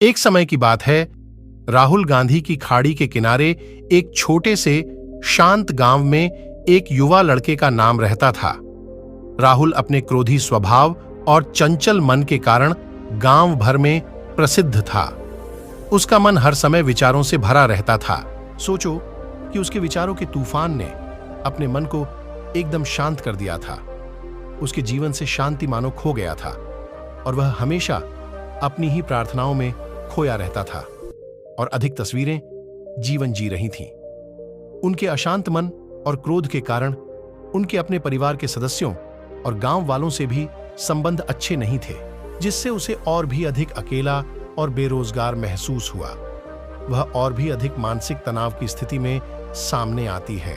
एक समय की बात है, राहुल गांधी की खाड़ी के किनारे एक छोटे से शांत गांव में एक युवा लड़के का नाम रहता था। राहुल अपने क्रोधी स्वभाव और चंचल मन के कारण गांव भर में प्रसिद्ध था। उसका मन हर समय विचारों से भरा रहता था। सोचो कि उसके विचारों के तूफान ने अपने मन को एकदम शांत कर दिया था। उसके जीवन से शांति मानो खो गया था और वह हमेशा अपनी ही प्रार्थनाओं में खोया रहता था और अधिक तस्वीरें जीवन जी रही थीं। उनके अशांत मन और क्रोध के कारण उनके अपने परिवार के सदस्यों और गांव वालों से भी संबंध अच्छे नहीं थे, जिससे उसे और भी अधिक अकेला और बेरोजगार महसूस हुआ। वह और भी अधिक मानसिक तनाव की स्थिति में सामने आती है।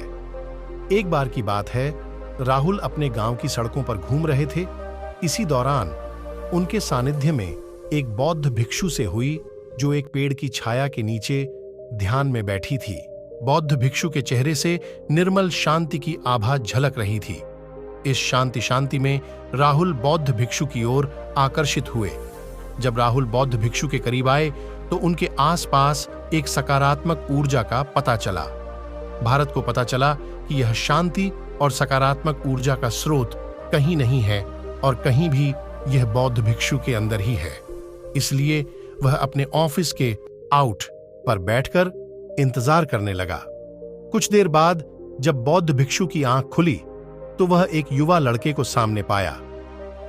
एक बार की बात है, राहुल अपने गांव की सड़कों पर घूम रहे थे। इसी दौरान उनके सानिध्य में एक बौद्ध भिक्षु से हुई, जो एक पेड़ की छाया के नीचे ध्यान में बैठी थी। बौद्ध भिक्षु के चेहरे से निर्मल शांति की आभा झलक रही थी। इस शांति में राहुल बौद्ध भिक्षु की ओर आकर्षित हुए। जब राहुल बौद्ध भिक्षु के करीब आए तो उनके आसपास एक सकारात्मक ऊर्जा का पता चला। भारत को पता चला कि यह शांति और सकारात्मक ऊर्जा का स्रोत कहीं नहीं है और कहीं भी यह बौद्ध भिक्षु के अंदर ही है। इसलिए वह अपने ऑफिस के आउट पर बैठकर इंतजार करने लगा। कुछ देर बाद जब बौद्ध भिक्षु की आंख खुली तो वह एक युवा लड़के को सामने पाया,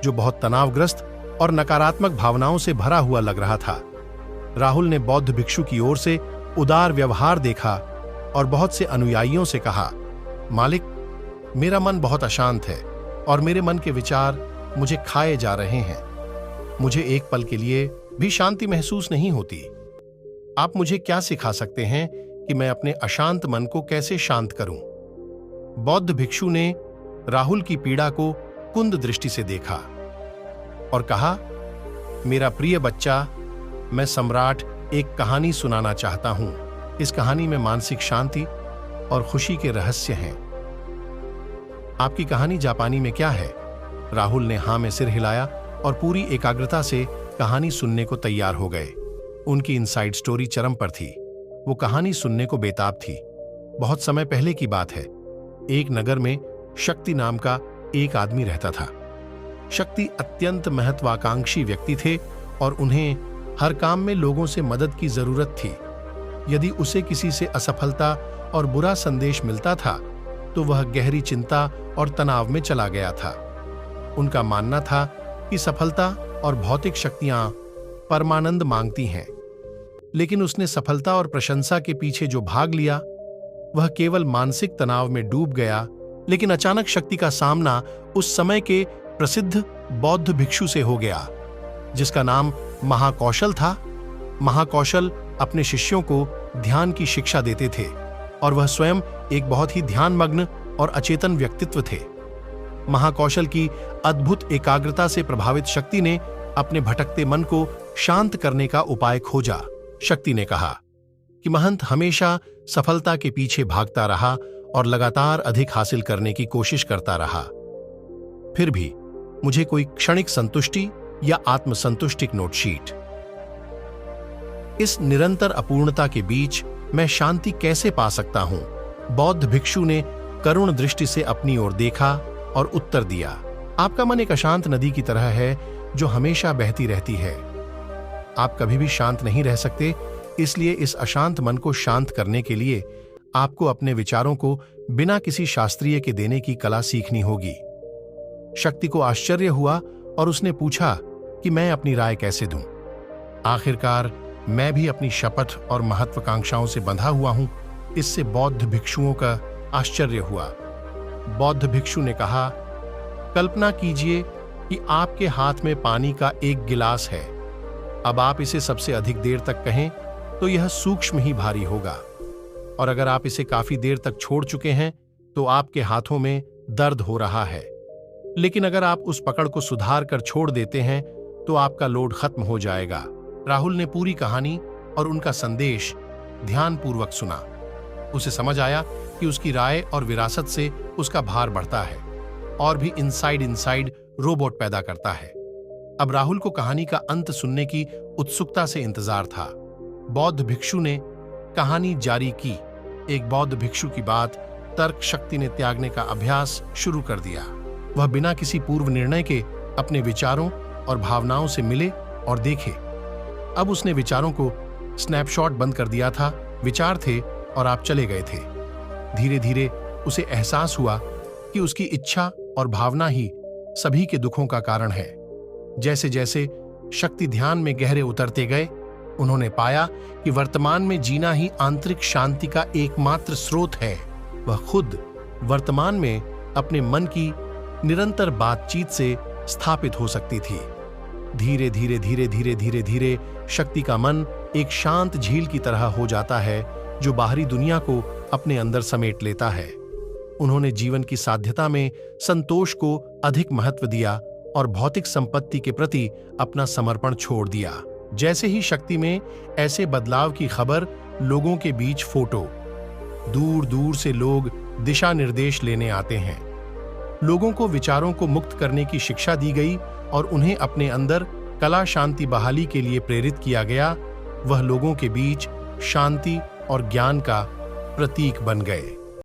जो बहुत तनावग्रस्त और नकारात्मक भावनाओं से भरा हुआ लग रहा था। राहुल ने बौद्ध भिक्षु की ओर से उदार व्यवहार देखा और बहुत से अनुयायियों से कहा, मालिक, मेरा मन बहुत अशांत है और मेरे मन के विचार मुझे खाए जा रहे हैं। मुझे एक पल के लिए भी शांति महसूस नहीं होती। आप मुझे क्या सिखा सकते हैं कि मैं अपने अशांत मन को कैसे शांत करूं? बौद्ध भिक्षु ने राहुल की पीड़ा को कुंद दृष्टि से देखा और कहा, मेरा प्रिय बच्चा, मैं सम्राट एक कहानी सुनाना चाहता हूं। इस कहानी में मानसिक शांति और खुशी के रहस्य हैं। आपकी कहानी जापानी में क्या है? राहुल ने हां में सिर हिलाया और पूरी एकाग्रता से कहानी सुनने को तैयार हो गए। उनकी इनसाइड स्टोरी चरम पर थी। वो कहानी सुनने को बेताब थी। बहुत समय पहले की बात है। एक नगर में शक्ति नाम का एक आदमी रहता था। शक्ति अत्यंत महत्वाकांक्षी व्यक्ति थे और उन्हें हर काम में लोगों से मदद की जरूरत थी। यदि उसे किसी से असफलता और बुरा संदेश मिलता था तो वह गहरी चिंता और तनाव में चला गया था। उनका मानना था कि सफलता और भौतिक शक्तियां परमानंद मांगती हैं, लेकिन उसने सफलता और प्रशंसा के पीछे जो भाग लिया वह केवल मानसिक तनाव में डूब गया। लेकिन अचानक शक्ति का सामना उस समय के प्रसिद्ध बौद्ध भिक्षु से हो गया, जिसका नाम महाकौशल था। महाकौशल अपने शिष्यों को ध्यान की शिक्षा देते थे और वह स्वयं एक बहुत ही ध्यानमग्न और अचेतन व्यक्तित्व थे। महाकौशल की अद्भुत एकाग्रता से प्रभावित शक्ति ने अपने भटकते मन को शांत करने का उपाय खोजा। शक्ति ने कहा कि महंत हमेशा सफलता के पीछे भागता रहा और लगातार अधिक हासिल करने की कोशिश करता रहा। फिर भी मुझे कोई क्षणिक संतुष्टि या आत्मसंतुष्टिक नोटशीट। इस निरंतर अपूर्णता के बीच मैं शांति कैसे पा सकता हूं? बौद्ध भिक्षु ने करुण दृष्टि से अपनी ओर देखा और उत्तर दिया, आपका मन एक अशांत नदी की तरह है जो हमेशा बहती रहती है। आप कभी भी शांत नहीं रह सकते, इसलिए इस अशांत मन को शांत करने के लिए आपको अपने विचारों को बिना किसी शास्त्रीय के देने की कला सीखनी होगी। शक्ति को आश्चर्य हुआ और उसने पूछा कि मैं अपनी राय कैसे दूं? आखिरकार मैं भी अपनी शपथ और महत्वाकांक्षाओं से बंधा हुआ हूं। इससे बौद्ध भिक्षुओं का आश्चर्य हुआ। बौद्ध भिक्षु ने कहा, कल्पना कीजिए कि आपके हाथ में पानी का एक गिलास है। अब आप इसे सबसे अधिक देर तक कहें तो यह सूक्ष्म ही भारी होगा, और अगर आप इसे काफी देर तक छोड़ चुके हैं तो आपके हाथों में दर्द हो रहा है। लेकिन अगर आप उस पकड़ को सुधार कर छोड़ देते हैं तो आपका लोड खत्म हो जाएगा। राहुल ने पूरी कहानी और उनका संदेश ध्यानपूर्वक सुना। उसे समझ आया कि उसकी राय और विरासत से उसका भार बढ़ता है और भी इनसाइड रोबोट पैदा करता है। अब राहुल को कहानी का अंत सुनने की उत्सुकता से इंतजार था। बौद्ध भिक्षु ने कहानी जारी की। एक बौद्ध भिक्षु की बात तर्क शक्ति ने त्यागने का अभ्यास शुरू कर दिया। वह बिना किसी पूर्व निर्णय के अपने विचारों और भावनाओं से मिले और देखे। अब उसने विचारों को स्नैपशॉट बंद कर दिया था। विचार थे और आप चले गए थे। धीरे धीरे उसे एहसास हुआ कि उसकी इच्छा और भावना ही सभी के दुखों का कारण है। जैसे जैसे शक्ति ध्यान में गहरे उतरते गए, उन्होंने पाया कि वर्तमान में जीना ही आंतरिक शांति का एकमात्र स्रोत है। वह खुद वर्तमान में अपने मन की निरंतर बातचीत से स्थापित हो सकती थी। धीरे धीरे धीरे धीरे धीरे धीरे शक्ति का मन एक शांत झील की तरह हो जाता है जो बाहरी दुनिया को अपने अंदर समेट लेता है। उन्होंने जीवन की साध्यता में संतोष को अधिक महत्व दिया और भौतिक संपत्ति के प्रति अपना समर्पण छोड़ दिया। जैसे ही शक्ति में ऐसे बदलाव की खबर लोगों के बीच फोटो, दूर दूर से लोग दिशा निर्देश लेने आते हैं। लोगों को विचारों को मुक्त करने की शिक्षा दी गई और उन्हें अपने अंदर कला शांति बहाली के लिए प्रेरित किया गया। वह लोगों के बीच शांति और ज्ञान का प्रतीक बन गए।